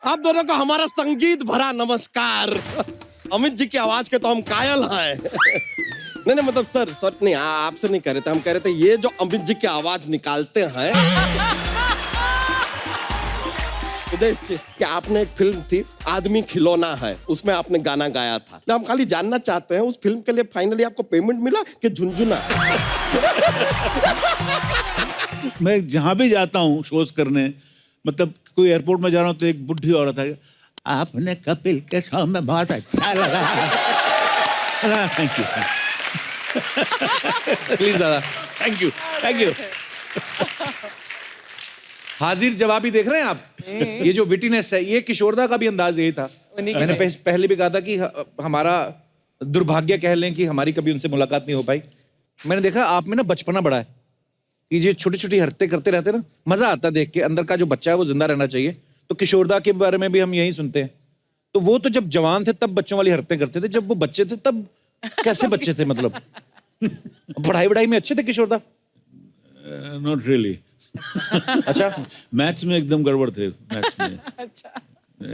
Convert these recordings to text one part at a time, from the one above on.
आप दोनों को हमारा संगीत भरा नमस्कार। अमित जी की आवाज के तो हम कायल हैं। नहीं मतलब सर नहीं, आपसे नहीं कह रहे थे, हम कह रहे थे ये जो अमित जी की आवाज निकालते हैं। उदेश जी, क्या आपने एक फिल्म थी आदमी खिलौना है, उसमें आपने गाना गाया था। हम खाली जानना चाहते हैं उस फिल्म के लिए फाइनली आपको पेमेंट मिला कि झुनझुना? मैं जहां भी जाता हूँ शोज करने, मतलब कोई एयरपोर्ट में जा रहा हूँ तो एक बुढ़ी औरत है, आपने कपिल के शो में बहुत अच्छा लगा। थैंक यू प्लीज दादा, थैंक यू थैंक यू। हाजिर जवाबी देख रहे हैं आप? ये जो विटीनेस है, ये किशोरदा का भी अंदाज यही था। मैंने पहले भी कहा था कि हमारा दुर्भाग्य कह लें कि हमारी कभी उनसे मुलाकात नहीं हो पाई। मैंने देखा आप में ना बचपना बड़ा है, कि ये छोटी छोटी हरकतें करते रहते ना, मजा आता देख के। अंदर का जो बच्चा है वो जिंदा रहना चाहिए। तो किशोरदा के बारे में भी हम यही सुनते हैं। तो वो तो जब जवान थे तब बच्चों वाली हरकतें करते थे, जब वो बच्चे थे तब कैसे बच्चे थे? मतलब पढ़ाई में अच्छे थे किशोरदा? Not really. अच्छा, मैथ्स में एकदम गड़बड़ थे, मैथ्स में। अच्छा।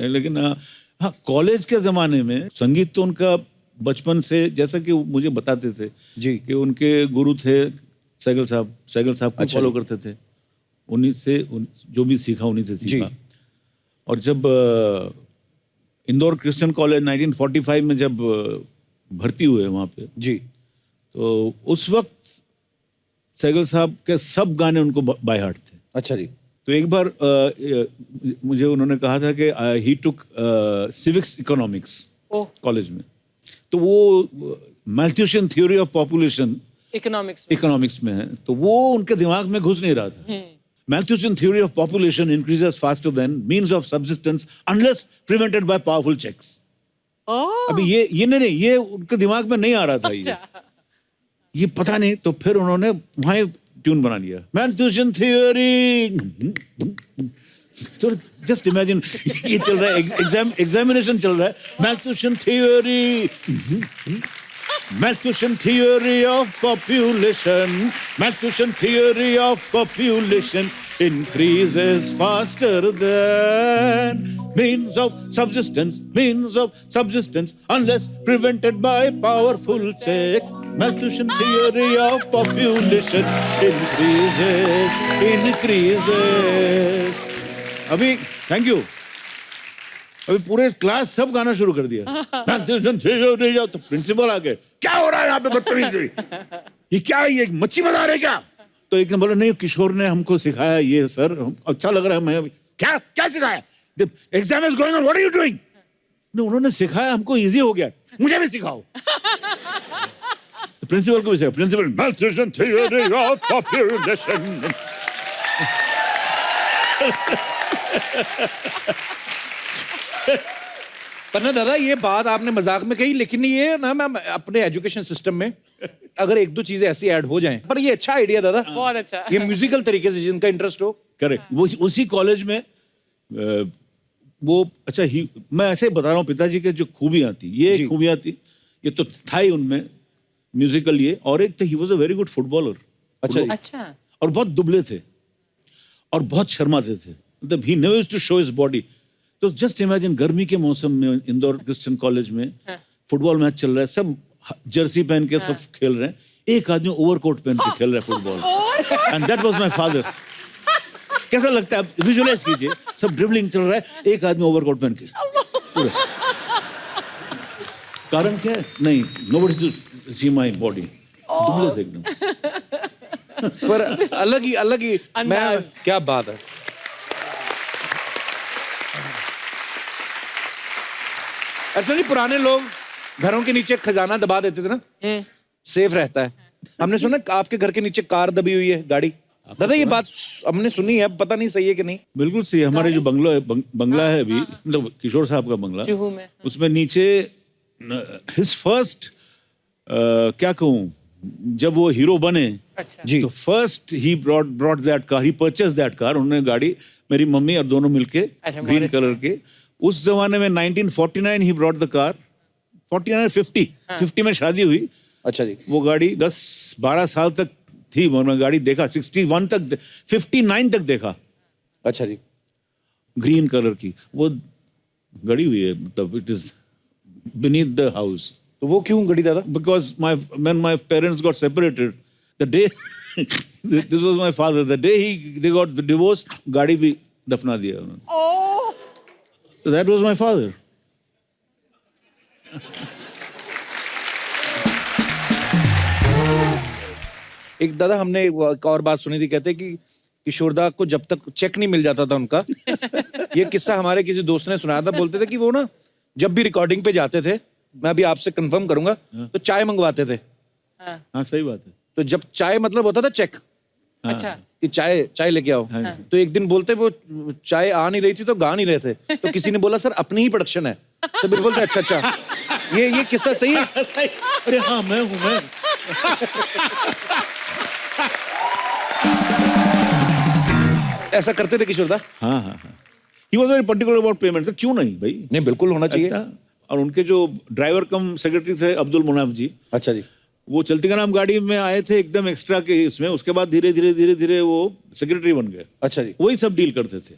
लेकिन हाँ, कॉलेज के जमाने में संगीत तो उनका बचपन से, जैसा कि मुझे बताते थे जी, कि उनके गुरु थे सैगल साहब को अच्छा फॉलो करते थे। उन्हीं से जो भी सीखा उन्हीं से सीखा। और जब इंदौर क्रिश्चियन कॉलेज 1945 में जब भर्ती हुए वहाँ पे जी, तो उस वक्त सैगल साहब के सब गाने उनको बाय हार्ट थे। अच्छा जी। तो एक बार मुझे उन्होंने कहा था कि ही टुक सिविक्स इकोनॉमिक्स कॉलेज में, तो वो मैल्थ्यूशियन थ्योरी ऑफ पॉपुलेशन इकोनॉमिक्स में है, तो वो उनके दिमाग में घुस नहीं रहा था। Malthusian theory of population increases faster than means of subsistence unless prevented by powerful checks. अभी ये नहीं, ये उनके दिमाग में नहीं आ रहा था। ये पता नहीं, तो फिर उन्होंने वहां ट्यून बना लिया, Malthusian theory। तो जस्ट इमेजिन, ये चल रहा है, एग्जामिनेशन चल रहा है, Malthusian theory, Malthusian theory of population, Malthusian theory of population increases faster than means of subsistence unless prevented by powerful checks. Malthusian theory of population increases. अभी thank you, अभी पूरे क्लास सब गाना शुरू कर दिया। तो प्रिंसिपल आ गए, क्या हो रहा है यहाँ पे बदतमीजी, ये क्या है, ये मच्छी बना रहे क्या? तो एक ने बोला, नहीं किशोर ने हमको सिखाया ये सर, अच्छा लग रहा है। मैं क्या सिखाया? Exam is going on, what are you doing? उन्होंने सिखाया, हमको इजी हो गया, मुझे भी सिखाओ। तो प्रिंसिपल को भी सिखाया, principal Malthusian theory of population। पर ना दादा, ये बात आपने मजाक में कही, लेकिन ये ना मैं अपने एजुकेशन सिस्टम में अगर एक दो चीजें ऐसी ऐड हो जाएं, पर ये अच्छा आइडिया दादा, बहुत अच्छा। ये म्यूजिकल तरीके से जिनका इंटरेस्ट हो। करेक्ट, वो उसी कॉलेज में वो अच्छा ही, मैं ऐसे बता रहा हूँ पिताजी के जो खूबियां थी, ये खूबियां थी, ये तो था ही उनमें म्यूजिकल ये, और एक थे, he was a very good footballer. अच्छा। और बहुत दुबले थे और बहुत शर्माते थे, मतलब he never used to show his body. तो जस्ट इमेजिन, गर्मी के मौसम में इंदौर क्रिश्चियन कॉलेज में फुटबॉल मैच चल रहा है, सब जर्सी पहन के सब खेल रहे हैं, एक आदमी ओवरकोट पहन के खेल रहा है football, and that was my father. कैसा लगता है, आप विजुअलाइज कीजिए, सब ड्रिबलिंग चल रहा है, एक आदमी ओवरकोट पहन के पूरा। कारण क्या है? नहीं, nobody to see my body, दुबले थे एकदम। पर अलग ही मैं, क्या बात है। अच्छा जी, पुराने लोग घरों के नीचे खजाना दबा देते थे ना, सेफ रहता है। हमने सुना आपके घर के नीचे कार दबी हुई है, गाड़ी। दादा ये बात हमने सुनी है, पता नहीं सही है कि नहीं। बिल्कुल सही है। हमारे जो बंगला है अभी, मतलब किशोर साहब का बंगला, उसमें नीचे हिज फर्स्ट, क्या कहूँ, जब वो हीरो बने जी, तो first he brought that car, he purchase that car. उन्होंने गाड़ी, मेरी मम्मी और दोनों मिलके, ग्रीन कलर के, उस जमाने में 1949 ही ब्रॉट द कार, 49 50 में शादी हुई। अच्छा जी, वो गाड़ी 10-12 साल तक थी, मैंने गाड़ी देखा, 61 तक, 59 तक देखा। अच्छा जी, ग्रीन कलर की, वो गड़ी हुई है, मतलब it is beneath the house. तो वो क्यों गड़ी दादा? Because when my parents got separated, the day this was my father, the day they got divorced, गाड़ी भी दफना दिया उन्होंने. Oh. So that was my father. एक दादा हमने एक और बात सुनी थी, कहते कि किशोरदा को जब तक चेक नहीं मिल जाता था उनका, ये किस्सा हमारे किसी दोस्त ने सुनाया था, बोलते थे कि वो ना जब भी रिकॉर्डिंग पे जाते थे, मैं अभी आपसे कंफर्म करूंगा, तो चाय मंगवाते थे. हाँ सही बात है. तो जब चाय मतलब होता था चेक, अच्छा. कि चाय लेके आओ, तो एक दिन बोलते वो चाय आ नहीं रही थी तो गा नहीं रहे थे, तो किसी ने बोला सर अपनी ही प्रोडक्शन है, तो फिर बोलते अच्छा ये किस्सा सही है. अरे हाँ मैं हूँ मैं. ऐसा करते थे किशोरदा? हाँ हाँ हाँ. He was very particular about payment. तो क्यों नहीं भाई? नहीं बिल्कुल होना चाहिए. और उनके जो ड्राइवर कम सेक्रेटरी थे अब्दुल मुनाफ जी, अच्छा जी, वो चलती का नाम गाड़ी में आए थे एकदम एक्स्ट्रा के इसमें, उसके बाद धीरे धीरे वो सेक्रेटरी बन गए. अच्छा जी, वही सब डील करते थे.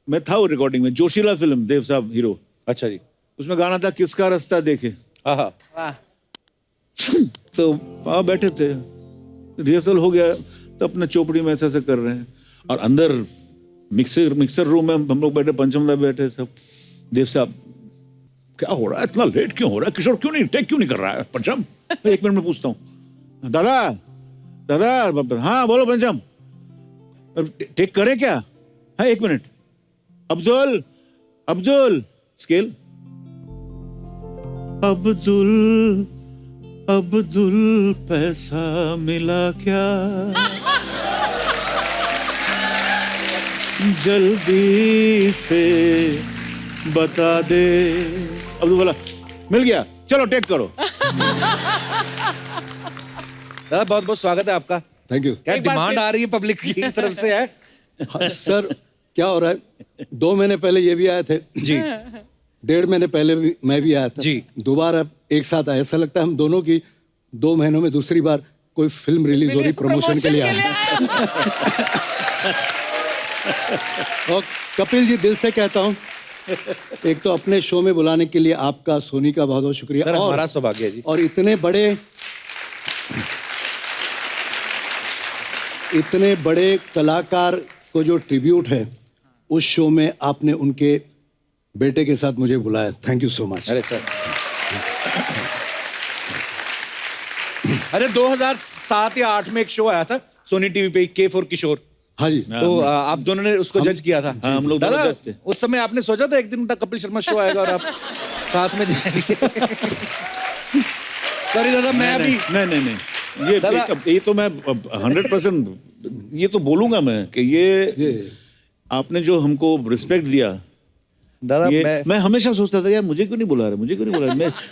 मैं था वो रिकॉर्डिंग में, जोशीला फिल्म, देव साहब हीरो, अच्छा जी, उसमें गाना था किसका रास्ता देखे. आहा, वाह. तो वहाँ बैठे थे, रिहर्सल हो गया, तो अपने चोपड़ी में ऐसे कर रहे हैं, और अंदर मिक्सर रूम में हम लोग बैठे, पंचमदा बैठे सब. देव साहब क्या हो रहा है, इतना लेट क्यों हो रहा है, किशोर क्यों नहीं टेक क्यों नहीं कर रहा है पंचम. मैं 1 मिनट में पूछता हूँ, दादा हाँ बोलो पंचम, टेक करें क्या. हाँ 1 मिनट. अब्दुल स्केल. अब्दुल पैसा मिला क्या, जल्दी से बता दे. अब्दुल बोला मिल गया, चलो टेक करो. दादा बहुत बहुत स्वागत है आपका. Thank you. क्या एक बात डिमांड फिर- आ रही है पब्लिक की तरफ से है? हाँ, सर क्या हो रहा है, 2 महीने पहले ये भी आए थे जी, 1.5 महीने पहले भी मैं भी आया था जी. दोबारा एक साथ आए. ऐसा लगता है हम दोनों की 2 महीनों में दूसरी बार कोई फिल्म रिलीज हो रही, प्रमोशन के लिए आए. और कपिल जी दिल से कहता हूँ, एक तो अपने शो में बुलाने के लिए आपका, सोनी का बहुत बहुत शुक्रिया. सर हमारा सौभाग्य है जी. और इतने बड़े कलाकार को जो ट्रिब्यूट है उस शो में आपने उनके बेटे के साथ मुझे बुलाया. Thank you so much. अरे सर, अरे 2007 या 8 में एक शो आया था सोनी टीवी पे, के फॉर किशोर. हाँ जी. तो आप दोनों ने उसको जज किया था. हाँ, हम लोग दोनों दादा जज थे. उस समय आपने सोचा था एक दिन तक कपिल शर्मा शो आएगा और आप साथ में जाएंगे? सॉरी दादा, मैं अभी नहीं दादा- ये तो मैं 100% ये तो बोलूंगा मैं कि ये आपने जो हमको रिस्पेक्ट दिया, दादा ये मैं हमेशा सोचता था यार मुझे क्यों नहीं बुला रहे,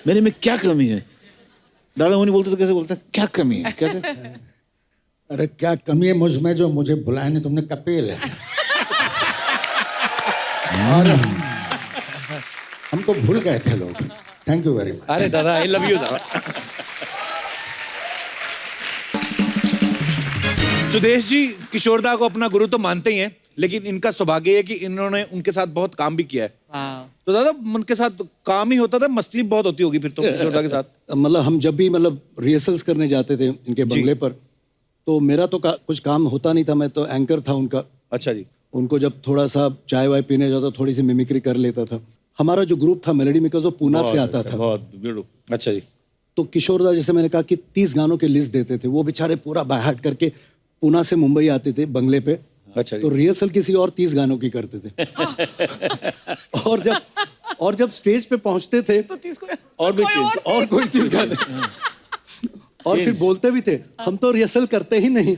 मेरे में क्या कमी है. दादा वो नहीं बोलते तो कैसे बोलता, क्या कमी है कैसे. अरे क्या कमी है मुझ में जो मुझे बुलाया नहीं तुमने, कपिल है. और हमको भूल गए थे लोग. Thank you very much. अरे दादा आई लव यू दादा. सुदेश जी किशोरदा को अपना गुरु तो मानते ही हैं, लेकिन इनका सौभाग्य है कि इन्होंने उनके साथ बहुत काम भी किया है. हाँ. तो दादा उनके साथ काम ही होता था, मस्ती बहुत होती होगी फिर तो किशोरदा के साथ. मतलब हम जब भी रिहर्सल्स करने जाते थे इनके बंगले पर, तो मेरा तो कुछ काम होता नहीं था, मैं तो एंकर था उनका. अच्छा जी. उनको जब थोड़ा सा चाय वाय पीने जाता, थोड़ी सी मिमिक्री कर लेता था. हमारा जो ग्रुप था मेलोडी मेकर्स, वो पूना से आता था. बहुत ब्यूटीफुल. अच्छा जी. तो किशोरदा जैसे मैंने कहा कि 30 गानों की लिस्ट देते थे, वो बेचारे पूरा बाय हार्ट करके पूना से मुंबई आते थे बंगले पे. अच्छा तो जी. रिहर्सल किसी और 30 गानों की करते थे. और जब स्टेज पे पहुंचते थे तो 30 को और भी कोई change. और कोई 30 गाने, और फिर बोलते भी थे हम तो रिहर्सल करते ही नहीं.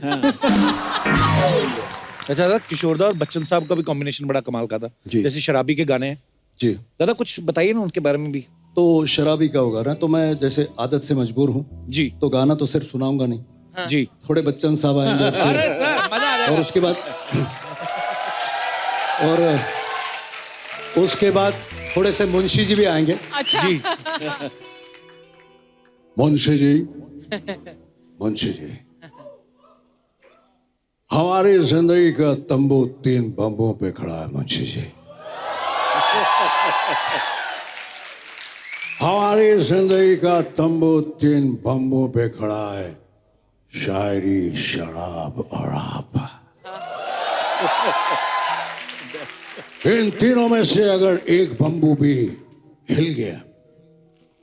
अच्छा दादा, किशोरदा और बच्चन साहब का भी कॉम्बिनेशन बड़ा कमाल का था. जी. जैसे शराबी के गाने हैं, जी. दादा कुछ बताइए ना उनके बारे में भी. तो शराबी का होगा ना, तो मैं जैसे आदत से मजबूर हूँ, जी तो गाना तो सिर्फ सुनाऊंगा नहीं, जी. थोड़े बच्चन साहब आएंगे अरे सर मजा आ और उसके बाद थोड़े से मुंशी जी भी आएंगे. अच्छा. जी. मुंशी जी, हमारी जिंदगी का तंबू 3 बम्बों पे खड़ा है मुंशी जी. हमारी जिंदगी का तंबू 3 बम्बों पे खड़ा है, शायरी, शराब और आप। इन तीनों में से अगर एक बम्बू भी हिल गया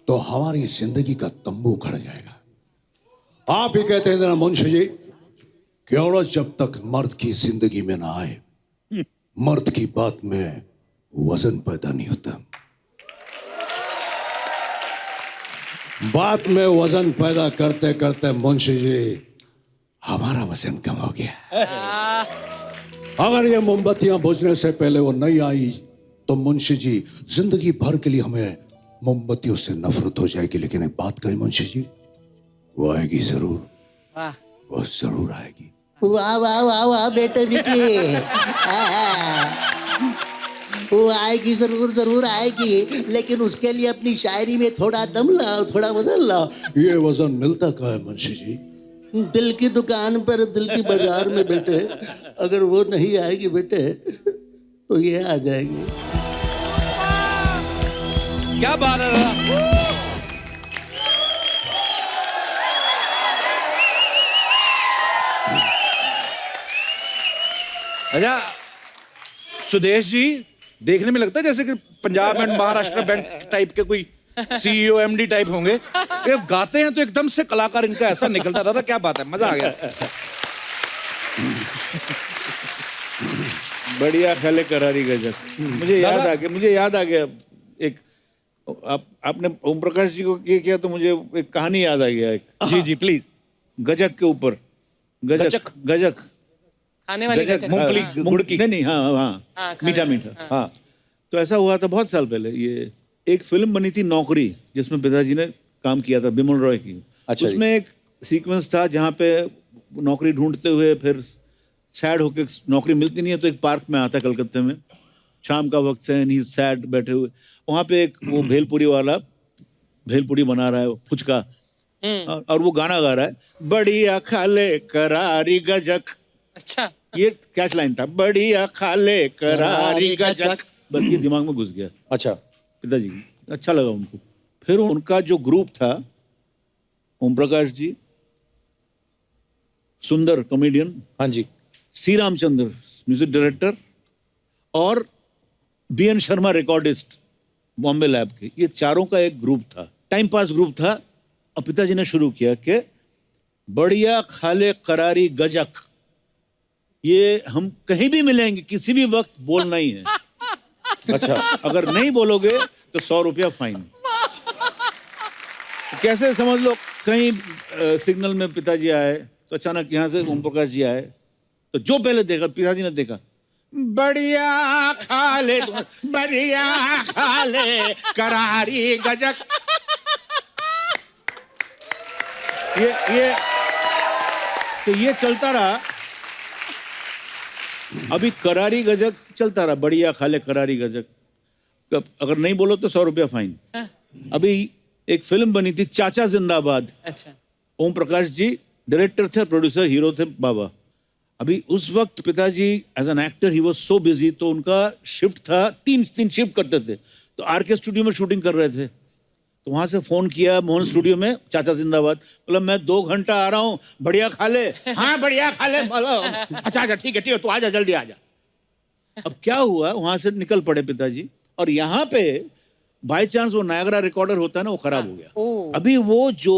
तो हमारी जिंदगी का तंबू खड़ जाएगा। आप ही कहते हैं ना मुंशी जी कि औरत जब तक मर्द की जिंदगी में ना आए, मर्द की बात में वजन पैदा नहीं होता। बात में वजन पैदा करते करते मुंशी जी हमारा वजन कम हो गया। अगर ये मोमबत्तियां बुझने से पहले वो नहीं आई तो मुंशी जी जिंदगी भर के लिए हमें मोमबत्तियों से नफरत हो जाएगी। लेकिन एक बात कही मुंशी जी, वो आएगी जरूर, वो जरूर आएगी। वाह वाह वाह वाह बेटे विकी, वो आएगी, जरूर जरूर आएगी, लेकिन उसके लिए अपनी शायरी में थोड़ा दम लाओ, थोड़ा वजन लाओ। ये वजन मिलता कहाँ है मुंशी जी? दिल की दुकान पर, दिल की बाजार में बेटे, अगर वो नहीं आएगी बेटे तो ये आ जाएगी। क्या बात है दादा। अच्छा सुदेश जी, देखने में लगता है जैसे कि Punjab and Maharashtra bank type के कोई सीईओ एमडी टाइप होंगे। ये गाते हैं तो एकदम से कलाकार इनका ऐसा निकलता था। क्या बात है, मजा आ गया। बढ़िया खाले करारी गजक। मुझे याद आ गया एक, आपने ओम प्रकाश जी को ये किया तो मुझे एक कहानी याद आ गया एक। जी जी प्लीज। गजक के ऊपर, गजक खाने वाली गजक, गजक। मूंगफली गुड़ की। नहीं, हाँ, मीठा मीठा। हाँ तो ऐसा हुआ था बहुत साल पहले। ये एक फिल्म बनी थी नौकरी, जिसमें पिताजी ने काम किया था, बिमल रॉय की। अच्छा उसमें एक सीक्वेंस था जहाँ पे नौकरी ढूंढते हुए फिर सैड होके, नौकरी मिलती नहीं है तो एक पार्क में आता है कलकत्ते में, शाम का वक्त है, नहीं सैड बैठे हुए, वहाँ पे एक वो भेलपुरी वाला भेलपुरी बना रहा है, फुचका, और वो गाना गा रहा है, बढ़िया खाले करारी गजक। अच्छा, ये कैच लाइन था, बढ़िया खाले करारी गजक। बस ये दिमाग में घुस गया। अच्छा। पिताजी अच्छा लगा उनको। फिर उनका जो ग्रुप था, ओम प्रकाश जी, सुंदर कॉमेडियन, हाँ जी, सी रामचंद्र म्यूजिक डायरेक्टर, और BN Sharma recordist Bombay lab के, ये चारों का एक ग्रुप था, टाइम पास ग्रुप था। और पिताजी ने शुरू किया कि बढ़िया खाले करारी गजक, ये हम कहीं भी मिलेंगे, किसी भी वक्त बोलना ही है। अच्छा। अगर नहीं बोलोगे तो 100 रुपया फाइन। कैसे समझ लो, कहीं सिग्नल में पिताजी आए तो अचानक यहाँ से ओम प्रकाश जी आए तो जो पहले देखा, पिताजी ने देखा, बढ़िया खाले करारी गजक। ये तो ये चलता रहा। अभी करारी गजक चलता रहा, बढ़िया खाले करारी गजक। अगर नहीं बोलो तो 100 रुपया फाइन। अभी एक फिल्म बनी थी चाचा जिंदाबाद। अच्छा। ओम प्रकाश जी डायरेक्टर थे, प्रोड्यूसर, हीरो थे बाबा। अभी उस वक्त पिताजी as an actor he was so busy, तो उनका शिफ्ट था, तीन शिफ्ट करते थे। तो आरके स्टूडियो में शूटिंग कर रहे थे, तो वहां से फोन किया मोहन स्टूडियो में, चाचा जिंदाबाद। बोला मैं 2 घंटा आ रहा हूँ, बढ़िया खा ले। हाँ बढ़िया खा ले। बोलो अच्छा ठीक है तू आजा, जल्दी आजा। अब क्या हुआ, वहां से निकल पड़े पिताजी, और यहाँ पे बाय चांस वो नायगरा रिकॉर्डर होता है ना, वो खराब हो गया। अभी वो जो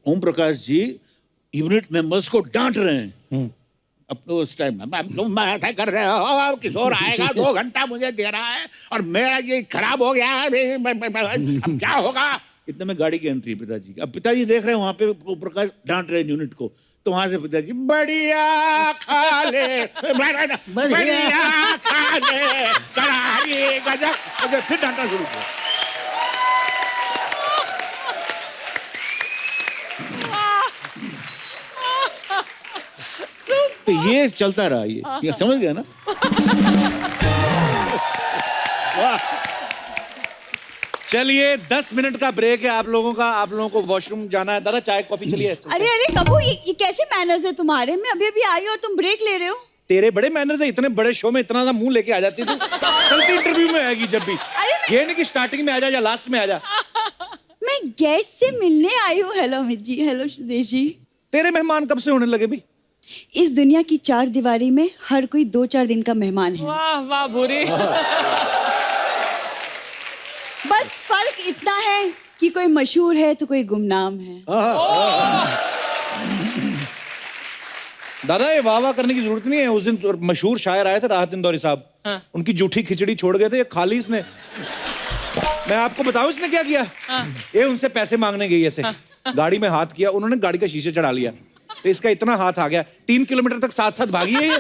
ओम प्रकाश जी यूनिट मेंबर्स को डांट रहे हैं अपने उस टाइम में, तुम ऐसा कर रहे हो, किशोर आएगा 2 घंटा मुझे दे रहा है और मेरा ये खराब हो गया है, अब क्या होगा। इतने में गाड़ी की एंट्री पिताजी की। अब पिताजी देख रहे हैं वहां पे ओम प्रकाश डांट रहे हैं यूनिट को, तो वहां से पिताजी बढ़िया खा ले, बढ़िया खा ले करारी गजक, फिर डांटना शुरू किया। तो ये चलता रहा, ये समझ गया ना। चलिए 10 मिनट का ब्रेक है आप लोगों को वॉशरूम जाना है। दादा चाय कॉफी चलिए। अरे अरे कबू, ये कैसे मैनर्स है तुम्हारे? मैं अभी अभी आई और तुम ब्रेक ले रहे हो। तेरे बड़े मैनर्स है, इतने बड़े शो में इतना मुंह लेके आ जाती तू। चलती इंटरव्यू में आएगी जब भी। अरे ये नहीं कि स्टार्टिंग में आ जा या लास्ट में आ जा। मैं गेस्ट से मिलने आई हूँ। Hello Amit ji, hello Sudesh ji. तेरे मेहमान कब से होने लगे भी? इस दुनिया की 4 दीवारी में हर कोई 2-4 दिन का मेहमान है। वाह वाह भूरी। बस फर्क इतना है कि कोई मशहूर है तो कोई गुमनाम है। दादा ये वाह वाह करने की जरूरत नहीं है। उस दिन मशहूर शायर आए थे राहत इंदौरी साहब, उनकी जूठी खिचड़ी छोड़ गए थे, ये खा ली इसने। मैं आपको बताऊं इसने क्या किया? ये उनसे पैसे मांगने गई ऐसे, गाड़ी में हाथ किया, उन्होंने गाड़ी का शीशे चढ़ा लिया, तो इसका इतना हाथ आ गया 3 किलोमीटर तक साथ साथ भागी है ये।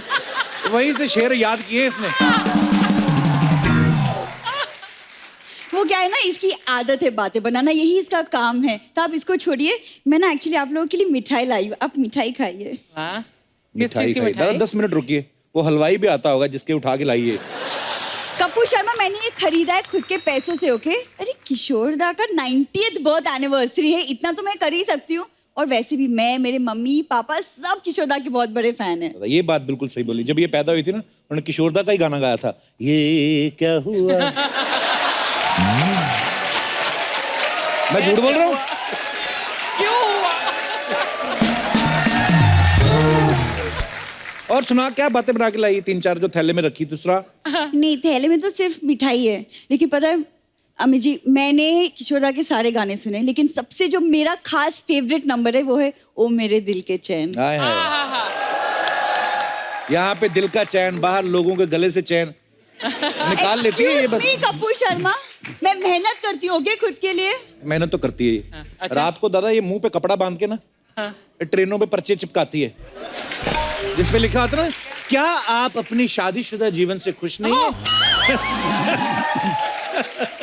वहीं से शेर याद किए इसने। वो क्या है ना, इसकी आदत है बातें बनाना, यही इसका काम है। तो आप इसको छोड़िए। मैं ना एक्चुअली आप लोगों के लिए मिठाई लाई हूँ, आप मिठाई खाइए। हाँ? किस मिठाई चीज की खाई। दादा मिठाई? 10 मिनट रुकिए, वो हलवाई भी आता होगा जिसके उठा के लाइए। कपूर शर्मा, मैंने ये खरीदा है खुद के पैसों से, ओके? अरे किशोर दा का 90th बर्थ एनिवर्सरी है, इतना तो मैं कर ही सकती हूँ। और वैसे भी मैं, मेरे मम्मी पापा सब किशोर दा के बहुत बड़े फैन हैं। ये बात बिल्कुल सही बोली। जब ये पैदा हुई थी ना, उन्होंने किशोरदा का ही गाना गाया था, ये क्या हुआ। मैं झूठ बोल रहा हूँ? क्यों हुआ? और सुना क्या बातें बना के लाई? 3-4 जो थैले में रखी, दूसरा नहीं, थैले में तो सिर्फ मिठाई है। लेकिन पता है अमित जी, मैंने किशोर दा के सारे गाने सुने, लेकिन सबसे जो मेरा खास फेवरेट नंबर है वो है ओ मेरे दिल के चैन। हाय हाय। यहाँ पे दिल का चैन, बाहर लोगों के गले से चैन निकाल लेती है ये बस। Excuse me, कपूर शर्मा, मैं मेहनत करती हूँ ओके, खुद के लिए। मेहनत तो करती है ये। अच्छा। रात को दादा ये मुंह पे कपड़ा बांध के ना, ट्रेनों पे पर्चे चिपकाती है, जिसपे लिखा होता ना, क्या आप अपनी शादीशुदा जीवन से खुश नहीं हैं?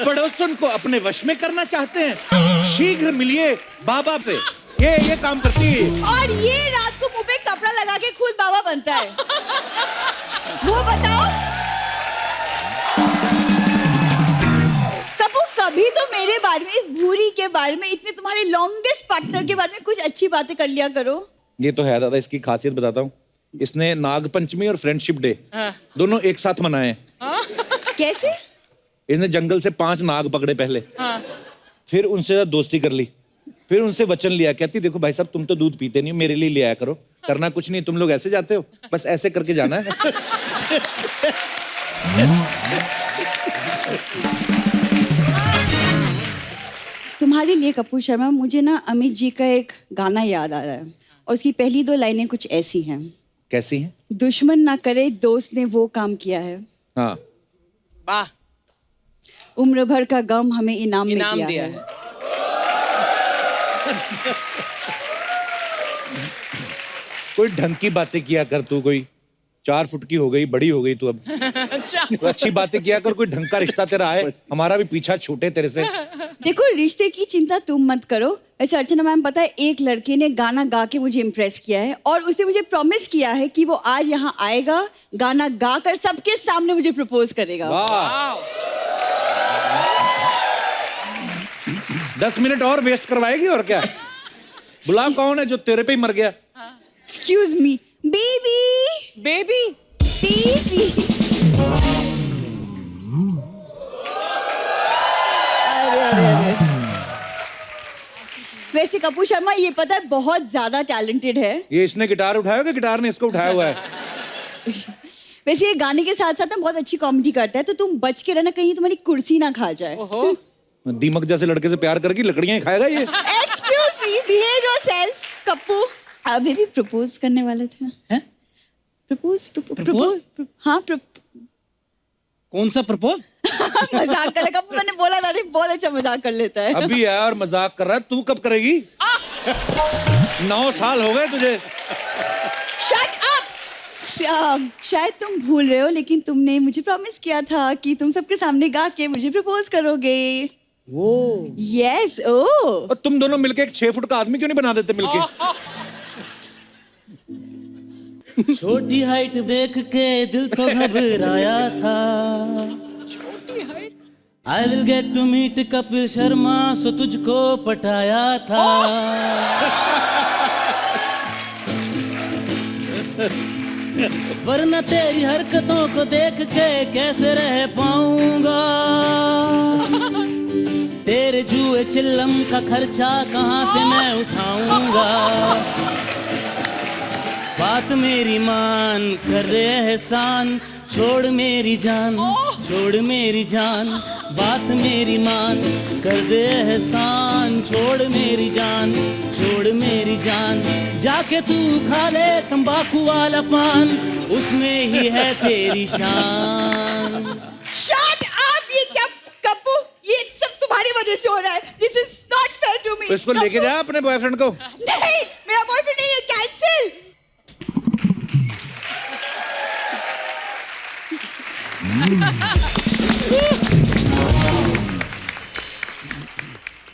पड़ोसन को अपने वश में करना चाहते हैं? शीघ्र मिलिए बाबा से। ये काम करती है। और ये रात को मुंह पे कपड़ा लगा के खुद बाबा बनता है। वो बताओ कपूर, कभी तो मेरे बारे में, इस भूरी के बारे में, इतने तुम्हारे लॉन्गेस्ट पार्टनर के बारे में कुछ अच्छी बातें कर लिया करो। ये तो है दादा, इसकी खासियत बताता हूँ। इसने नाग पंचमी और फ्रेंडशिप डे दोनों एक साथ मनाए हैं। कैसे? इसने जंगल से 5 नाग पकड़े पहले, फिर उनसे दोस्ती कर ली, फिर उनसे वचन लिया, कहती देखो भाई साहब तुम तो दूध पीते नहीं हो, मेरे लिए ले आया करो, करना कुछ नहीं, तुम लोग ऐसे जाते हो, बस ऐसे करके जाना है। तुम्हारे लिए कपूर शर्मा, मुझे ना अमित जी का एक गाना याद आ रहा है, और उसकी पहली 2 लाइनें कुछ ऐसी हैं। कैसी है? दुश्मन ना करे दोस्त ने वो काम किया है, हाँ, वाह, उम्र भर का गम हमें इनाम में इनाम दिया दिया है। है। कोई ढंग की बातें किया कर तू, कोई 4 फुट की हो गई, बड़ी हो गई तू अब। तो अच्छी बातें किया कर, कोई ढंग का रिश्ता तेरा आए, हमारा भी पीछा छूटे तेरे से। देखो, रिश्ते की चिंता तुम मत करो। ऐसे अर्चना मैम, पता है एक लड़के ने गाना गा के मुझे इम्प्रेस किया है, और उसने मुझे प्रॉमिस किया है कि वो आज यहाँ आएगा, गाना गा कर सबके सामने मुझे प्रपोज करेगा। वाह, 10 मिनट और वेस्ट करवाएगी और क्या? बुला कौन है जो तेरे पे ही मर गया? Excuse me baby, baby baby. अरे। वैसे कपूर शर्मा, ये पता है बहुत ज्यादा टैलेंटेड है। ये इसने गिटार उठाया कि गिटार ने इसको उठाया हुआ है? वैसे ये गाने के साथ साथ ना बहुत अच्छी कॉमेडी करता है, तो तुम बच के रहना, कहीं तुम्हारी कुर्सी ना खा जाए। ओहो, दीमक जैसे लड़के से प्यार करके लकड़ियां ही खाएगा ये। Excuse me, behave yourself. Kappu, अभी भी प्रपोज करने वाले थे? हैं? प्रपोज। हाँ, कौन सा प्रपोज? मजाक कर कप्पू, मैंने बोला था नहीं, बहुत अच्छा मजाक कर लेता है। अभी है और मजाक कर रहा है, तू कब करेगी? 9 साल हो गए तुझे। Shut up. शायद तुम भूल रहे हो, लेकिन तुमने मुझे प्रॉमिस किया था कि तुम सबके सामने गा के मुझे प्रपोज करोगे। वो यस। ओ, और तुम दोनों मिलके एक 6 फुट का आदमी क्यों नहीं बना देते मिलके? छोटी हाइट देख के दिल तो घबराया था। I will get to meet Kapil Sharma, so तुझको पटाया था। वरना तेरी हरकतों को देख के कैसे रह पाऊंगा। तेरे जुए चिल्लम का खर्चा कहाँ से मैं उठाऊंगा। बात मेरी मान, कर दे एहसान, छोड़ मेरी जान, छोड़ मेरी जान। बात मेरी मान, कर दे एहसान, छोड़ मेरी जान, छोड़ मेरी जान। जाके तू खा ले तंबाकू वाला पान, उसमें ही है तेरी शान। Shut up! ये क्या कप्पू, ये सब तुम्हारी वजह से हो रहा है। This is not fair to me. तो इसको लेके जा अपने बॉयफ्रेंड को। नहीं, मेरा बॉयफ्रेंड नहीं है, कैंसिल।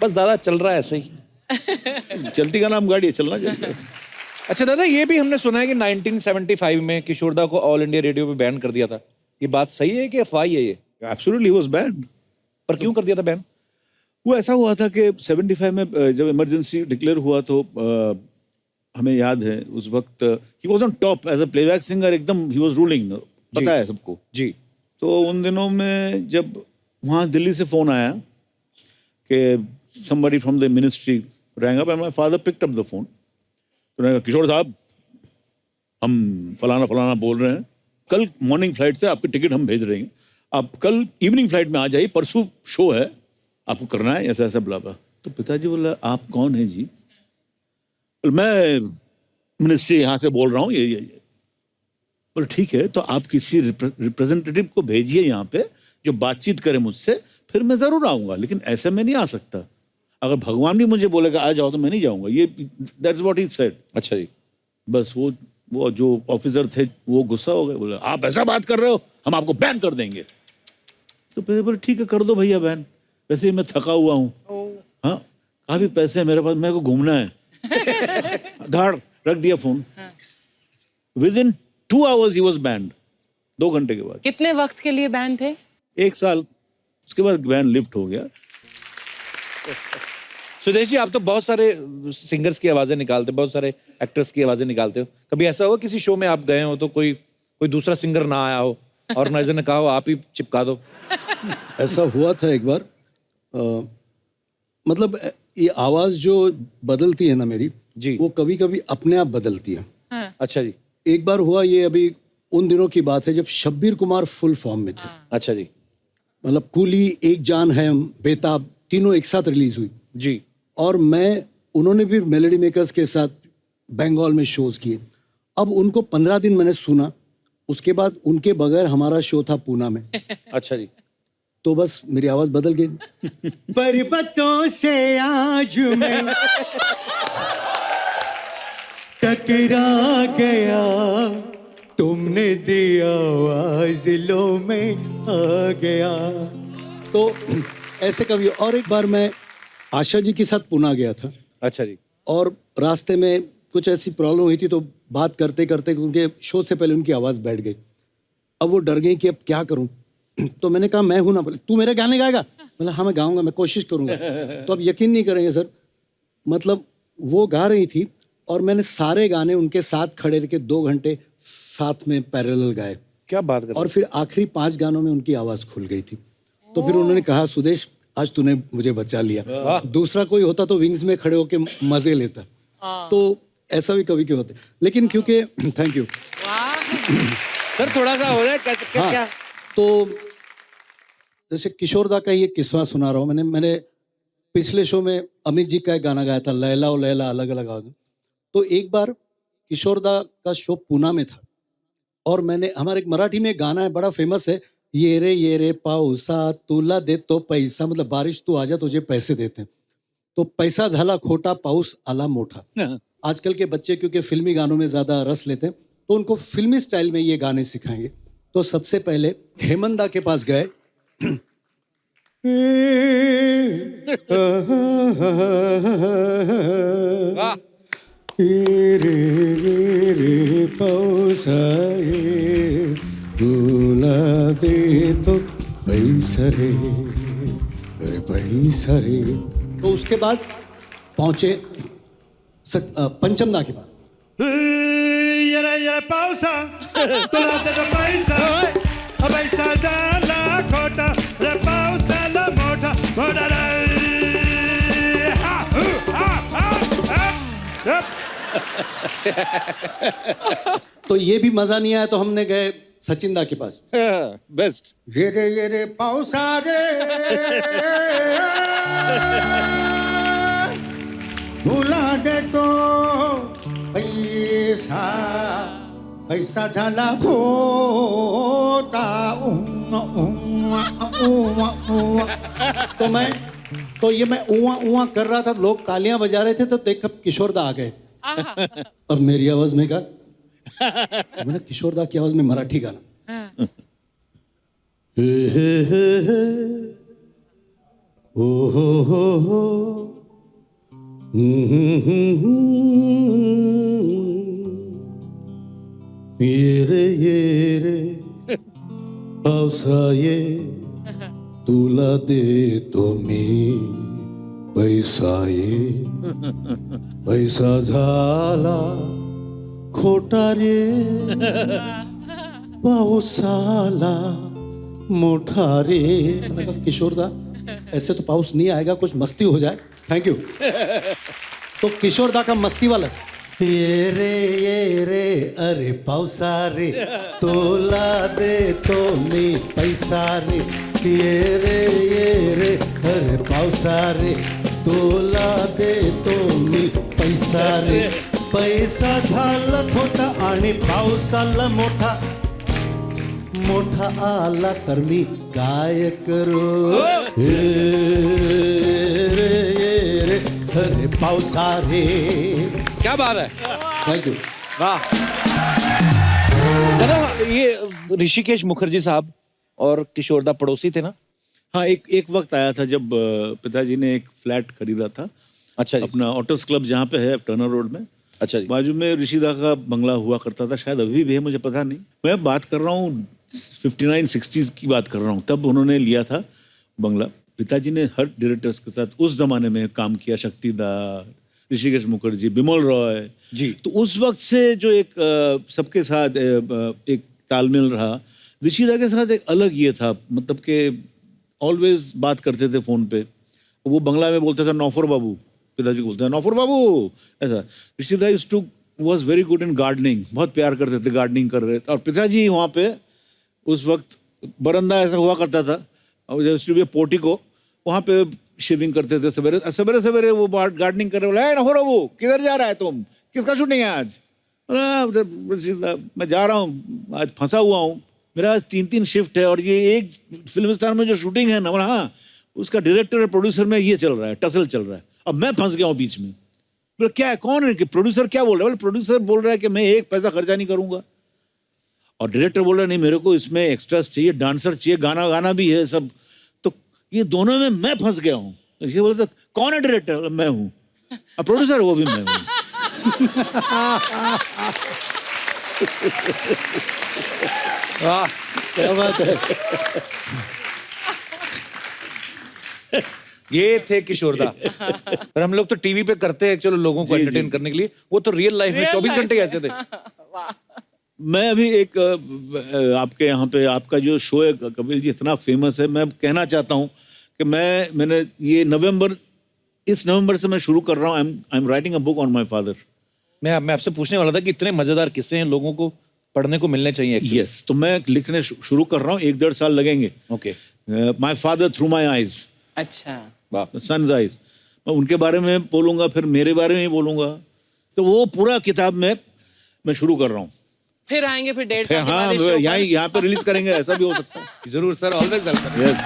बस दादा चल रहा है ऐसे ही। चलती का नाम गाड़ी है, चलना चाहिए। अच्छा दादा, ये भी हमने सुना है कि 1975 में किशोरदा को ऑल इंडिया रेडियो पे बैन कर दिया था। ये बात सही है कि अफवाह है ये? Absolutely was bad. पर क्यों कर दिया था बैन? वो ऐसा हुआ था कि 75 में जब इमरजेंसी डिक्लेयर हुआ तो हमें याद है उस वक्त he was on top as a playback singer, एकदम ही वाज रूलिंग, पता है सबको जी। तो उन दिनों में जब वहाँ दिल्ली से फ़ोन आया कि somebody from the ministry rang up and my father picked up the phone. तो उन्होंने कहा, किशोर साहब, हम फलाना फलाना बोल रहे हैं, कल मॉर्निंग फ्लाइट से आपकी टिकट हम भेज रहे हैं, आप कल इवनिंग फ्लाइट में आ जाइए, परसों शो है, आपको करना है ऐसा ऐसा बुला। तो पिताजी बोला, आप कौन हैं जी? मैं मिनिस्ट्री यहाँ से बोल रहा हूँ, ये। बोले ठीक है, तो आप किसी रिप्रेजेंटेटिव को भेजिए यहाँ पे जो बातचीत करे मुझसे, फिर मैं जरूर आऊँगा, लेकिन ऐसे में नहीं आ सकता। अगर भगवान भी मुझे बोलेगा आ जाओ तो मैं नहीं जाऊँगा। ये दैट्स व्हाट ही सेड। अच्छा जी। बस वो जो ऑफिसर थे वो गुस्सा हो गए, बोले आप ऐसा बात कर रहे हो, हम आपको बैन कर देंगे। तो फिर बोले ठीक है, कर दो भैया बैन, वैसे ही मैं थका हुआ हूँ, हाँ काफी पैसे हैं मेरे पास, मेरे को घूमना है। धाड़ रख दिया phone. With in 2 hours he was banned. 2 घंटे के बाद। कितने वक्त के लिए बैन थे? 1 साल, उसके बाद बैन लिफ्ट हो गया। सुदेश जी, आप तो बहुत सारे सिंगर्स की आवाजें निकालते, बहुत सारे एक्टर्स की आवाजें निकालते हो। कभी ऐसा हुआ किसी शो में आप गए हो तो कोई दूसरा सिंगर ना आया हो, ऑर्गेनाइजर ने कहा हो आप ही चिपका दो? ऐसा हुआ था एक बार। मतलब ये आवाज जो बदलती है ना मेरी जी, वो कभी कभी अपने आप बदलती है। अच्छा जी। एक बार हुआ, ये अभी उन दिनों की बात है जब शब्बीर कुमार फुल फॉर्म में थे। अच्छा जी। मतलब कूली, एक जान है हम, बेताब, तीनों एक साथ रिलीज हुई जी। और उन्होंने भी मेलोडी मेकर्स के साथ बंगाल में शोज किए। अब उनको 15 दिन मैंने सुना, उसके बाद उनके बगैर हमारा शो था पूना में। अच्छा जी। तो बस मेरी आवाज बदल गई। पर्वतों से आज मैं टकरा गया, तुमने दिया आवाज लो मैं आ गया। तो ऐसे कभी। और एक बार मैं आशा जी के साथ पुणे गया था। अच्छा जी। और रास्ते में कुछ ऐसी प्रॉब्लम हुई थी तो बात करते करते उनके शो से पहले उनकी आवाज़ बैठ गई। अब वो डर गई कि अब क्या करूं। तो मैंने कहा मैं हूं ना। बोले तू मेरे गाने गाएगा? बोला हाँ मैं गाऊंगा, मैं कोशिश करूंगा। तो अब यकीन नहीं करेंगे सर, मतलब वो गा रही थी और मैंने सारे गाने उनके साथ खड़े रह के 2 घंटे साथ में पैरेलल गाए। क्या बात कर। और फिर आखिरी 5 गानों में उनकी आवाज़ खुल गई थी। तो फिर उन्होंने कहा सुदेश आज तूने मुझे बचा लिया, दूसरा कोई होता तो विंग्स में खड़े होके मजे लेता। तो ऐसा भी कभी क्यों होता है, लेकिन क्योंकि थैंक यू सर, थोड़ा सा हो जाए कैसे। हाँ, क्या तो जैसे किशोरदा का ये किस्सा सुना रहा हूँ। मैंने पिछले शो में अमित जी का एक गाना गाया था, लैला ओ लैला अलग अलग आवाज। तो एक बार किशोरदा का शो पूना में था और मैंने, हमारे एक मराठी में एक गाना है बड़ा फेमस है, ये रे पाऊसा तुला देतो पैसा, मतलब बारिश तू आजा तुझे पैसे देते हैं। तो पैसा झाला खोटा, पाऊस आला मोठा। आजकल के बच्चे क्योंकि फिल्मी गानों में ज्यादा रस लेते हैं तो उनको फिल्मी स्टाइल में ये गाने सिखाएंगे। तो सबसे पहले हेमंदा के पास गए। रे पाऊसा तुला दे तो पैसा रे, अरे पैसा रे। तो उसके बाद पहुंचे पंचमदा के बाद। ये पावसा तुला दे पैसा पैसा झाला खोटा रे पावसाला मोठा मोठा तो ये भी मजा नहीं आया तो हमने गए सचिन दा के पास। बेस्ट। ये रे पावसा रे भुला दे तो पैसा पैसा झाला खोटा तो ये मैं ऊआ ऊआ कर रहा था, लोग तालियां बजा रहे थे, तो देख किशोर दा आ गए। अब मेरी आवाज में गा, मैंने किशोर दा की आवाज में मराठी गाना। हे हे हे हे ओ हो ये रे पावसा ये तुला देतो मी पैसा ये पैसा झाला खोटा रे पाऊसाला मोठा रे। मैंने कहा किशोर दा ऐसे तो पाउस नहीं आएगा, कुछ मस्ती हो जाए। Thank you. तो किशोर दा का मस्ती वाला ये रे अरे पावसा रे तोला दे तो मी पैसा रे ये रे अरे पावसा रे तोला दे तो मी पैसा रे पैसा झाला खोटा आणि पावसाला मोठा मोठा आला तर मी काय करू हे रे अरे पावसा रे। क्या बात है, थैंक यू। वाह। दादा ये ऋषिकेश मुखर्जी साहब और किशोर दा पड़ोसी थे ना? हाँ, एक वक्त आया था जब पिताजी ने एक फ्लैट खरीदा था। अच्छा जी। अपना ऑटोस क्लब जहाँ पे है टर्नर रोड में। अच्छा जी। बाजू में ऋषिदा का बंगला हुआ करता था, शायद अभी भी है, मुझे पता नहीं। मैं बात कर रहा हूँ 59-60s की बात कर रहा हूँ, तब उन्होंने लिया था बंगला। पिताजी ने हर डायरेक्टर्स के साथ उस जमाने में काम किया, शक्तिदा, ऋषिकेश मुखर्जी, बिमल रॉय जी। तो उस वक्त से जो एक सबके साथ एक तालमेल रहा, ऋषिदा के साथ एक अलग ये था, मतलब कि ऑलवेज बात करते थे फोन पे। वो बंगला में बोलते थे नौफर बाबू, पिताजी को बोलते हैं नौफर बाबू, ऐसा। ऋषिदा was very good in gardening, बहुत प्यार करते थे, गार्डनिंग कर रहे थे। और पिताजी वहाँ पे उस वक्त बरंदा ऐसा हुआ करता था, और जैसे पोर्टिको, वहाँ पे शेविंग करते थे सवेरे सवेरे सवेरे। वो गार्डनिंग कर रहे, बोला नौफर बाबू किधर जा रहा है तुम, किसका शूटिंग है आज? मैं जा रहा हूँ, आज फंसा हुआ हूँ, मेरा आज 3 शिफ्ट है, और ये एक फिल्मिस्तान में जो शूटिंग है ना, हाँ, उसका डायरेक्टर और प्रोड्यूसर में ये चल रहा है, टसल चल रहा है। अब मैं फंस गया हूँ बीच में। बोले क्या है, कौन है कि प्रोड्यूसर क्या बोल रहा है? बोले प्रोड्यूसर बोल रहा है कि मैं एक पैसा खर्चा नहीं करूंगा, और डायरेक्टर बोल रहा है नहीं मेरे को इसमें एक्स्ट्रास चाहिए, डांसर चाहिए, गाना गाना भी है सब। तो ये दोनों में मैं फंस गया हूँ। ये बोले तो कौन है डायरेक्टर? मैं हूँ। और प्रोड्यूसर वो भी मैं हूँ। वाह, क्या बात है। ये थे किशोर दा। पर हम लोग तो टीवी पे करते हैं चलो लोगों को एंटरटेन करने के लिए, वो तो रियल लाइफ में 24 घंटे ऐसे थे। मैं अभी एक आपके यहाँ पे आपका जो शो है कपिल जी इतना फेमस है, मैं कहना चाहता हूँ कि मैंने ये इस नवंबर से मैं शुरू कर रहा हूँ। I am writing a book on my father. मैं आपसे पूछने वाला था कि इतने मजेदार किस्से हैं, लोगों को पढ़ने को मिलने चाहिए। यस, तो मैं लिखने शुरू कर रहा हूँ, 1-1.5 साल लगेंगे। Okay. My father through my eyes, अच्छा, सन्स आईज। मैं उनके बारे में बोलूंगा, फिर मेरे बारे में ही बोलूंगा। तो वो पूरा किताब में मैं शुरू कर रहा हूँ। फिर आएंगे फिर 1.5 साल के हाँ, बाद इस show पर। यहाँ पे रिलीज करेंगे, ऐसा भी हो सकता है। जरूर सर, ऑलवेज वेलकम। यस।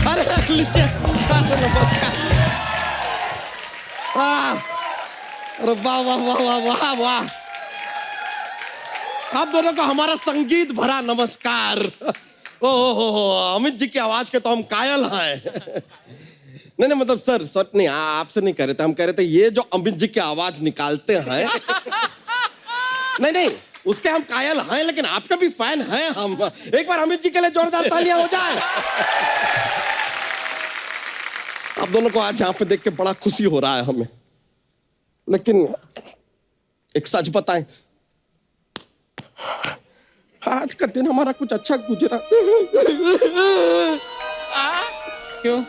अरे लीजिए, नमस्कार। अरे वाह वाह वाह वाह वाह वाह, आप दोनों को हमारा संगीत भरा नमस्कार। ओ हो, अमित जी की आवाज के तो हम कायल हैं। नहीं मतलब सर नहीं आपसे नहीं कह रहे थे, हम कह रहे थे ये जो अमित जी की आवाज निकालते हैं नहीं उसके हम कायल हैं, लेकिन आपका भी फैन हैं हम। एक बार अमित जी के लिए जोरदार तालियां हो जाए। आप दोनों को आज यहाँ पे देख के बड़ा खुशी हो रहा है हमें, लेकिन एक सच बताएं, आज का दिन हमारा कुछ अच्छा गुजरा। क्यों,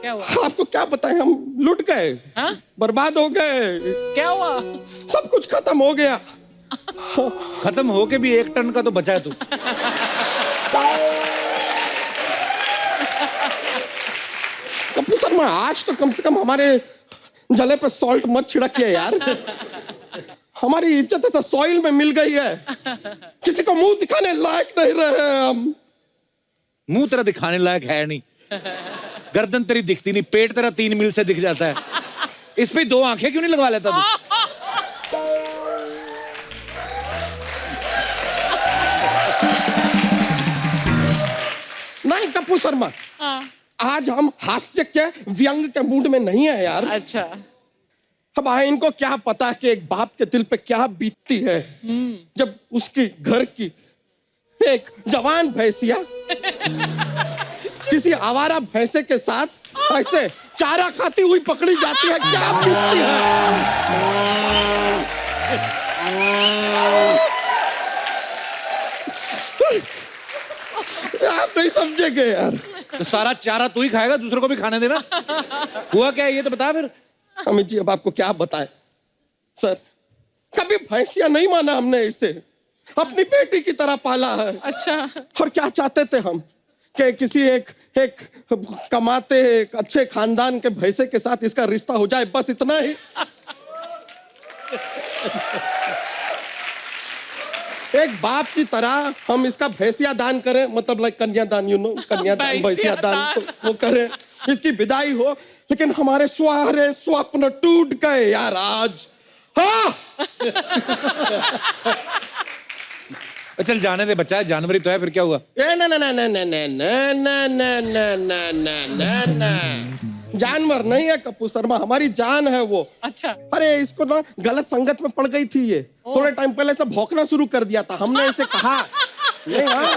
क्या हुआ? आपको क्या बताएं, हम लुट गए, बर्बाद हो गए। क्या हुआ? सब कुछ खत्म हो गया। खत्म होके भी 1 टन का तो बचा है तू। कपूर शर्मा, आज तो कम से कम हमारे जले पे सॉल्ट मत छिड़किए यार। हमारी इज्जत ऐसा सॉइल में मिल गई है, किसी को मुंह दिखाने लायक नहीं रहे हम। मुंह तेरा दिखाने लायक है नहीं, गर्दन तेरी दिखती नहीं, पेट तेरा 3 मील से दिख जाता है। इस पे 2 आंखें क्यों नहीं लगवा लेता तू? नहीं कपूर शर्मा, आज हम हास्य के व्यंग के मूड में नहीं है यार। अच्छा, अब इनको क्या पता कि एक बाप के दिल पे क्या बीतती है जब उसकी घर की एक जवान भैंसिया किसी आवारा भैंसे के साथ ऐसे चारा खाती हुई पकड़ी जाती है। क्या बीतती है। आप नहीं समझेंगे यार। तो सारा चारा तू ही खाएगा, दूसरों को भी खाने देना। हुआ क्या है ये तो बता फिर। अमित जी अब आपको क्या बताएं सर, कभी भैंसिया नहीं माना हमने इसे, अपनी बेटी की तरह पाला है। अच्छा, और क्या चाहते थे हम कि किसी एक कमाते एक अच्छे खानदान के भैंसे के साथ इसका रिश्ता हो जाए, बस इतना ही। एक बाप की तरह हम इसका भैंसिया दान करें, मतलब लाइक कन्यादान, यू नो, कन्यादान भैंसिया दान तो वो करें, इसकी विदाई हो। लेकिन हमारे सारे स्वप्न टूट गए यार आज। हाँ चल जाने दे बच्चा, जानवरी तो है, फिर क्या हुआ? जानवर नहीं है कपूर शर्मा, हमारी जान है वो। अच्छा, अरे इसको ना गलत संगत में पड़ गई थी ये, थोड़े टाइम पहले से भौंकना शुरू कर दिया था। हमने इसे कहा नहीं, हाँ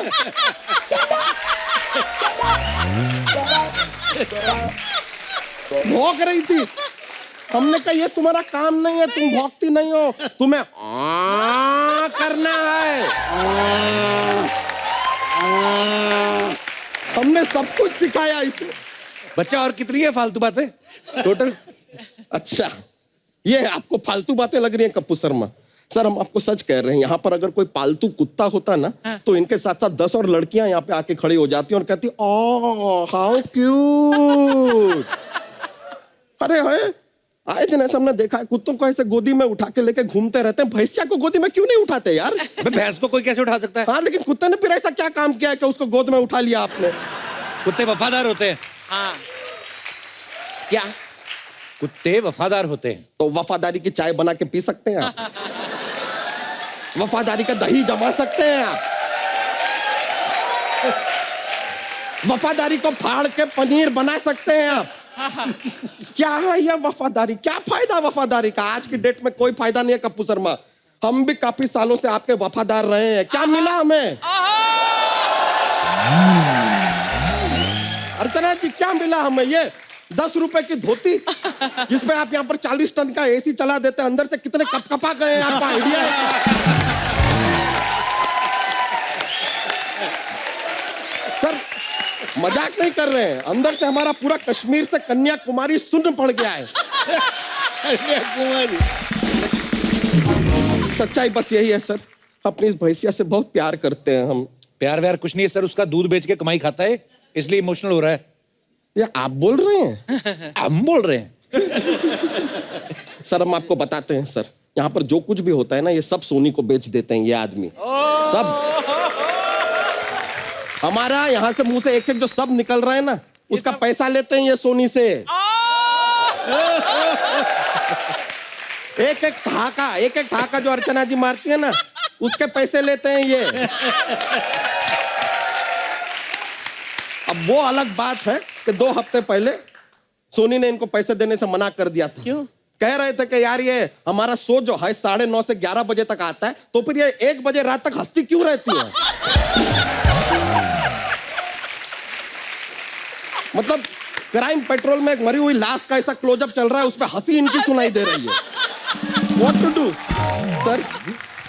भौंक रही थी। हमने कहा ये तुम्हारा काम नहीं है, तुम भौंकती नहीं हो, तुम्हें करना है। हमने सब कुछ सिखाया इसे। बच्चा और कितनी है फालतू बातें टोटल? अच्छा, ये आपको फालतू बातें लग रही हैं कपूर शर्मा? सर हम आपको सच कह रहे हैं, यहाँ पर अगर कोई पालतू कुत्ता होता ना तो इनके साथ साथ 10 और लड़कियां यहाँ पे आके खड़ी हो जाती और कहती ओह हाउ क्यूट। अरे है आए दिन ऐसा हमने देखा है, कुत्तों को ऐसे गोदी में उठा के लेके घूमते रहते हैं, भैंसिया को गोदी में क्यों नहीं उठाते यार? भैंस को कोई कैसे उठा सकता है? हाँ लेकिन कुत्ते ने फिर ऐसा क्या काम किया है कि उसको गोद में उठा लिया आपने? कुत्ते वफादार होते हैं। हाँ, क्या कुत्ते वफादार होते हैं? तो वफादारी की चाय बना के पी सकते हैं आप? वफादारी का दही जमा सकते हैं आप? वफादारी को फाड़ के पनीर बना सकते हैं आप? क्या है यह वफादारी? क्या फायदा वफादारी का? आज की डेट में कोई फायदा नहीं है कपूर शर्मा। हम भी काफी सालों से आपके वफादार रहे हैं, क्या मिला हमें? अर्चना जी क्या मिला हमें? ये 10 रुपए की धोती जिसपे आप यहाँ पर 40 टन का एसी चला देते हैं, अंदर से कितने कपकपा गए हैं, आपका आइडिया है? सर मजाक नहीं कर रहे हैं, अंदर से हमारा पूरा कश्मीर से कन्याकुमारी सुन्न पड़ गया है। कन्याकुमारी। सच्चाई बस यही है सर, अपनी इस भैंसिया से बहुत प्यार करते हैं हम। प्यार व्यार कुछ नहीं है सर, उसका दूध बेच के कमाई खाता है, इसलिए इमोशनल हो रहा है। ये आप बोल रहे हैं? हम बोल रहे हैं। सर हम आपको बताते हैं सर, यहाँ पर जो कुछ भी होता है ना ये सब सोनी को बेच देते हैं ये आदमी। सब हमारा यहाँ से मुंह से एक एक जो सब निकल रहा है ना उसका पैसा लेते हैं ये सोनी से। एक एक ठाका जो अर्चना जी मारती है ना उसके पैसे लेते हैं ये। अब वो अलग बात है कि 2 हफ्ते पहले सोनी ने इनको पैसे देने से मना कर दिया था। क्यों? कह रहे थे कि यार ये हमारा शो जो है 9:30 से 11 बजे तक आता है, तो फिर ये 1 बजे रात तक हंसती क्यों रहती है? मतलब क्राइम पेट्रोल में एक मरी हुई लाश का ऐसा क्लोजअप चल रहा है, उसमें हंसी इनकी सुनाई दे रही है। What to do? सर,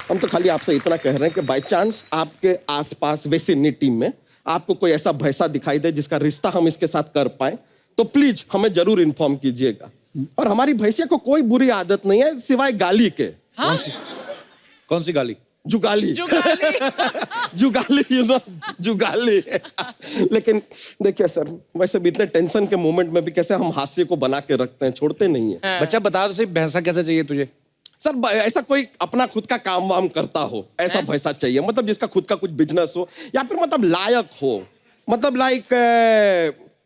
हम तो खाली आपसे इतना कह रहे हैं कि बाय चांस आपके आसपास विसिनिटी में आपको कोई ऐसा भैंसा दिखाई दे जिसका रिश्ता हम इसके साथ कर पाए, तो प्लीज हमें जरूर इन्फॉर्म कीजिएगा। और हमारी भैंसिया को कोई बुरी आदत नहीं है सिवाय गाली के। हाँ? कौन सी गाली? जुगाली। जुगाली। जुगाली, यू नो, जुगाली। लेकिन देखिए सर, वैसे भी इतने टेंशन के मोमेंट में भी कैसे हम हास्य को बना के रखते हैं, छोड़ते नहीं है। बच्चा बता तो सही, भैंसा कैसे चाहिए तुझे? सर ऐसा कोई अपना खुद का काम वाम करता हो ऐसा भैंसा चाहिए, मतलब जिसका खुद का कुछ बिजनेस हो, या फिर मतलब लायक हो, मतलब लाइक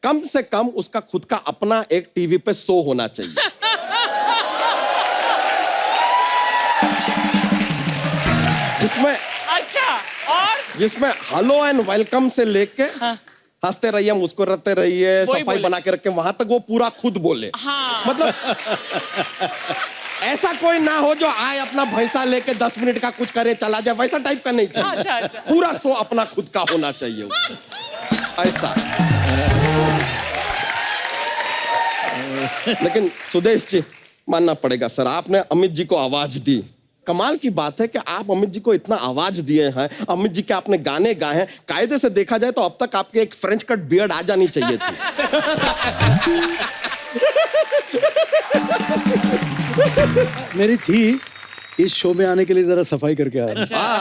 कम से कम उसका खुद का अपना एक टीवी पे शो होना चाहिए। जिसमें अच्छा, और जिसमें हेलो एंड वेलकम से लेके हंसते रहिए, मुस्कुराते रहिए, वही सफाई बोले। बना के रखे, वहां तक वो पूरा खुद बोले। हाँ। मतलब ऐसा कोई ना हो जो आए अपना भैंसा लेके 10 मिनट का कुछ करे चला जाए, वैसा टाइप का नहीं चाहिए। अच्छा, अच्छा। पूरा शो अपना खुद का होना चाहिए उसको। ऐसा। लेकिन सुदेश जी मानना पड़ेगा सर, आपने अमित जी को आवाज दी। कमाल की बात है कि आप अमित जी को इतना आवाज दिए हैं, अमित जी के आपने गाने गाए हैं, कायदे से देखा जाए तो अब तक आपके एक फ्रेंच कट बियर्ड आ जानी चाहिए थी। मेरी थी, इस शो में आने के लिए जरा सफाई करके आया।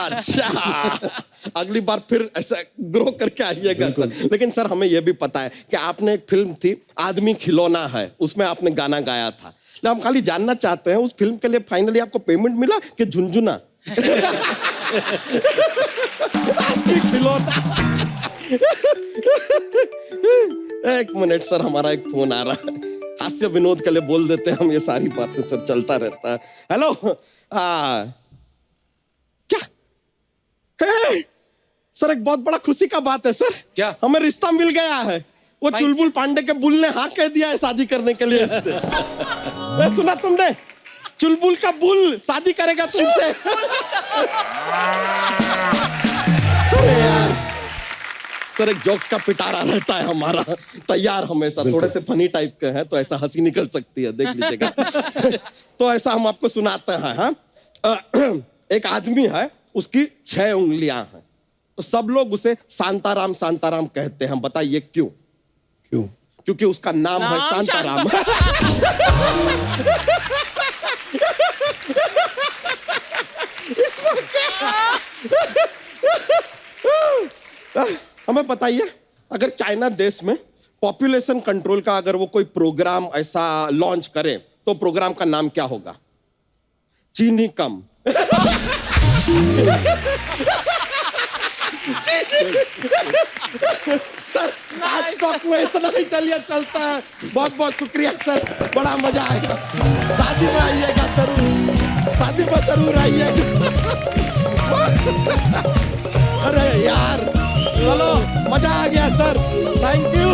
अच्छा, अगली बार फिर ऐसा ग्रो करके आइएगा सर। लेकिन सर हमें यह भी पता है कि आपने एक फिल्म थी आदमी खिलौना है, उसमें आपने गाना गाया था। हम खाली जानना चाहते हैं उस फिल्म के लिए फाइनली आपको पेमेंट मिला कि झुनझुना? आदमी खिलौना। एक मिनट सर, हमारा एक फोन आ रहा है, हास्य विनोद के लिए बोल देते हैं हम, ये सारी बातें सर चलता रहता है। हेलो, क्या है? सर एक बहुत बड़ा खुशी का बात है सर। क्या? हमें रिश्ता मिल गया है। वो चुलबुल पांडे के बुल ने हाँ कह दिया है शादी करने के लिए इससे। सुना तुमने? चुलबुल का बुल शादी करेगा तुमसे। अरे यार सर, एक जोक्स का पिटारा रहता है हमारा तैयार हमेशा, थोड़े से फनी टाइप के हैं तो ऐसा हंसी निकल सकती है, देख लीजिएगा। तो ऐसा हम आपको सुनाते हैं। हाँ, एक आदमी है, उसकी 6 उंगलियां हैं, तो सब लोग उसे शांताराम शांताराम कहते हैं। बताइए क्यों? क्यों? क्योंकि उसका नाम है शांताराम। इसमें क्या? हमें बताइए, अगर चाइना देश में पॉपुलेशन कंट्रोल का अगर वो कोई प्रोग्राम ऐसा लॉन्च करे तो प्रोग्राम का नाम क्या होगा? चीनी कम। सर आज टॉक में इतना ही चलिए चलता है। बहुत बहुत शुक्रिया सर, बड़ा मजा आएगा। शादी में आइएगा जरूर, शादी में जरूर आइएगा। अरे यार चलो, मजा आ गया sir, thank you.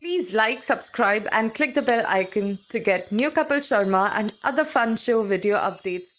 Please like, subscribe and click the bell icon to get new Kapil Sharma and other fun show video updates.